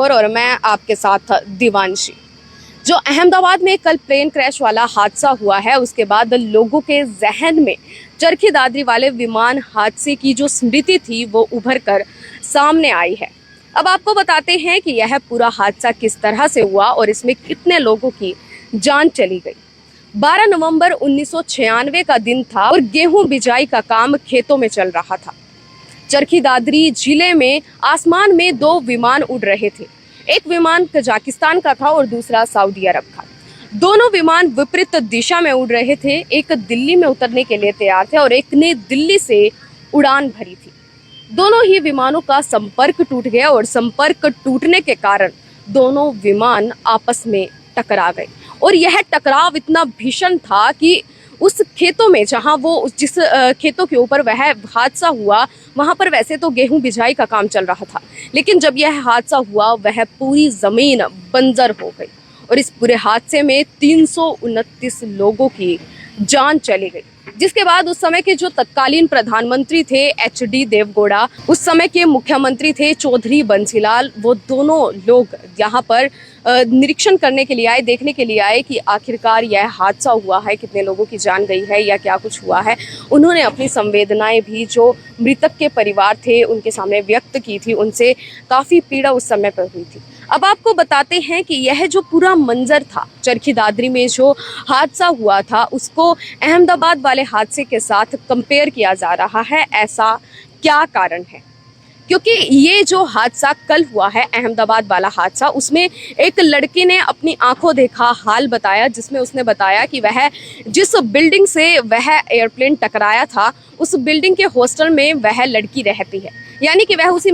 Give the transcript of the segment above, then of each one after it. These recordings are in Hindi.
और मैं आपके साथ दिवांशी। जो अहमदाबाद में कल प्लेन क्रैश वाला हादसा हुआ है, उसके बाद लोगों के जहन में चरखी दादरी वाले विमान हादसे की जो स्मृति थी वो उभर कर सामने आई है। अब आपको बताते हैं कि यह पूरा हादसा किस तरह से हुआ और इसमें कितने लोगों की जान चली गई। 12 नवंबर 1996 का दिन था और गेहूं बिजाई का काम खेतों में चल रहा था। चरखी दादरी जिले में आसमान में दो विमान उड़ रहे थे। एक विमान कजाकिस्तान का था और दूसरा सऊदी अरब का। दोनों विमान विपरीत दिशा में उड़ रहे थे। एक दिल्ली में उतरने के लिए तैयार थे और एक ने दिल्ली से उड़ान भरी थी। दोनों ही विमानों का संपर्क टूट गया और संपर्क टूटने के कारण दोनों विमान आपस में टकरा गए और यह टकराव इतना भीषण था कि उस खेतों में जहां वो जिस खेतों के ऊपर वह हादसा हुआ वहां पर वैसे तो गेहूं बिजाई का काम चल रहा था, लेकिन जब यह हादसा हुआ वह पूरी जमीन बंजर हो गई और इस पूरे हादसे में 329 लोगों की जान चली गई। जिसके बाद उस समय के जो तत्कालीन प्रधानमंत्री थे HD देवगौड़ा, उस समय के मुख्यमंत्री थे चौधरी बंसीलाल, वो दोनों लोग यहाँ पर निरीक्षण करने के लिए आए, देखने के लिए आए कि आखिरकार यह हादसा हुआ है, कितने लोगों की जान गई है या क्या कुछ हुआ है। उन्होंने अपनी संवेदनाएं भी जो मृतक के परिवार थे उनके सामने व्यक्त की थी, उनसे काफ़ी पीड़ा उस समय पर हुई थी। अब आपको बताते हैं कि यह जो पूरा मंजर था, चरखी दादरी में जो हादसा हुआ था, उसको अहमदाबाद वाले हादसे के साथ कंपेयर किया जा रहा है। ऐसा क्या कारण है? क्योंकि ये जो हादसा कल हुआ है, अहमदाबाद वाला हादसा, उसमें एक लड़के ने अपनी आंखों देखा हाल बताया, जिसमें उसने बताया कि वह जिस बिल्डिंग से वह एयरप्लेन टकराया था उस बिल्डिंग के हॉस्टल में वह लड़की रहती है, यानी कि वह उसी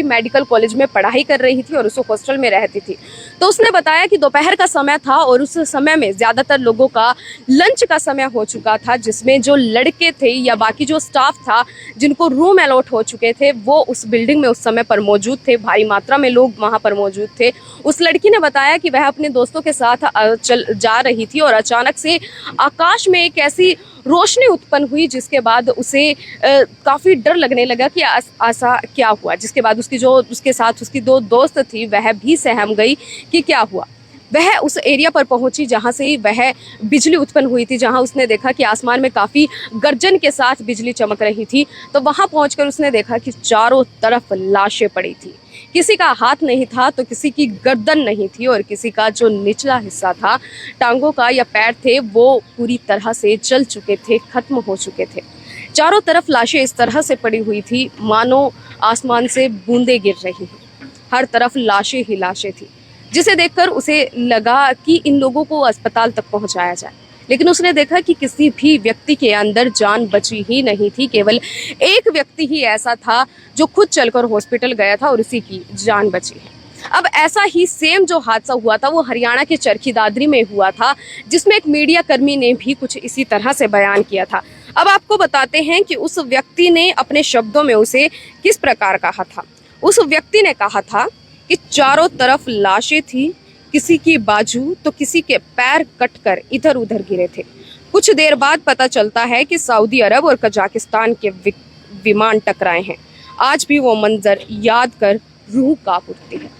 मेडिकल कॉलेज में पढ़ाई कर रही थी और उस हॉस्टल में रहती थी। तो उसने बताया कि दोपहर का समय था और उस समय में ज़्यादातर लोगों का लंच का समय हो चुका था, जिसमें जो लड़के थे या बाकी जो स्टाफ था जिनको रूम अलॉट हो चुके थे वो उस बिल्डिंग में उस समय पर मौजूद थे। भारी मात्रा में लोग वहाँ पर मौजूद थे। उस लड़की ने बताया कि वह अपने दोस्तों के साथ जा रही थी और अचानक से आकाश में एक ऐसी रोशनी उत्पन्न हुई जिसके बाद उसे काफ़ी डर लगने लगा कि ऐसा क्या हुआ। जिसके बाद उसके साथ उसकी दो दोस्त थी वह भी सहम गई कि क्या हुआ। वह उस एरिया पर पहुंची जहां से वह बिजली उत्पन्न हुई थी, जहां उसने देखा कि आसमान में काफ़ी गर्जन के साथ बिजली चमक रही थी। तो वहां पहुंचकर उसने देखा कि चारों तरफ लाशें पड़ी थी। किसी का हाथ नहीं था तो किसी की गर्दन नहीं थी और किसी का जो निचला हिस्सा था, टांगों का या पैर थे, वो पूरी तरह से जल चुके थे, खत्म हो चुके थे। चारों तरफ लाशें इस तरह से पड़ी हुई थी मानो आसमान से बूंदें गिर रही हैं। हर तरफ लाशें ही लाशें थी, जिसे देखकर उसे लगा कि इन लोगों को अस्पताल तक पहुंचाया जाए, लेकिन उसने देखा कि किसी भी व्यक्ति के अंदर जान बची ही नहीं थी। केवल एक व्यक्ति ही ऐसा था जो खुद चलकर हॉस्पिटल गया था और उसी की जान बची है। अब ऐसा ही सेम जो हादसा हुआ था वो हरियाणा के चरखी दादरी में हुआ था, जिसमें एक मीडिया कर्मी ने भी कुछ इसी तरह से बयान किया था। अब आपको बताते हैं कि उस व्यक्ति ने अपने शब्दों में उसे किस प्रकार कहा था। उस व्यक्ति ने कहा था कि चारों तरफ लाशें थी, किसी की बाजू तो किसी के पैर कटकर इधर उधर गिरे थे। कुछ देर बाद पता चलता है कि सऊदी अरब और कजाकिस्तान के विमान टकराए हैं। आज भी वो मंजर याद कर रूह कांप उठती है।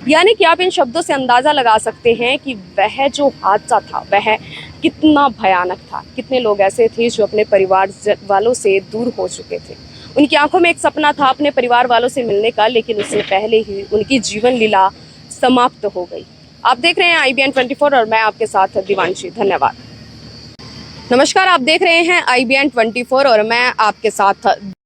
यानी कि आप इन शब्दों से अंदाजा लगा सकते हैं कि वह जो हादसा था वह कितना भयानक था। कितने लोग ऐसे थे जो अपने परिवार वालों से दूर हो चुके थे। उनकी आंखों में एक सपना था अपने परिवार वालों से मिलने का, लेकिन उससे पहले ही उनकी जीवन लीला समाप्त हो गई। आप देख रहे हैं IBN 24 और मैं आपके साथ दिवांशी। धन्यवाद। नमस्कार, आप देख रहे हैं IBN 24 और मैं आपके साथ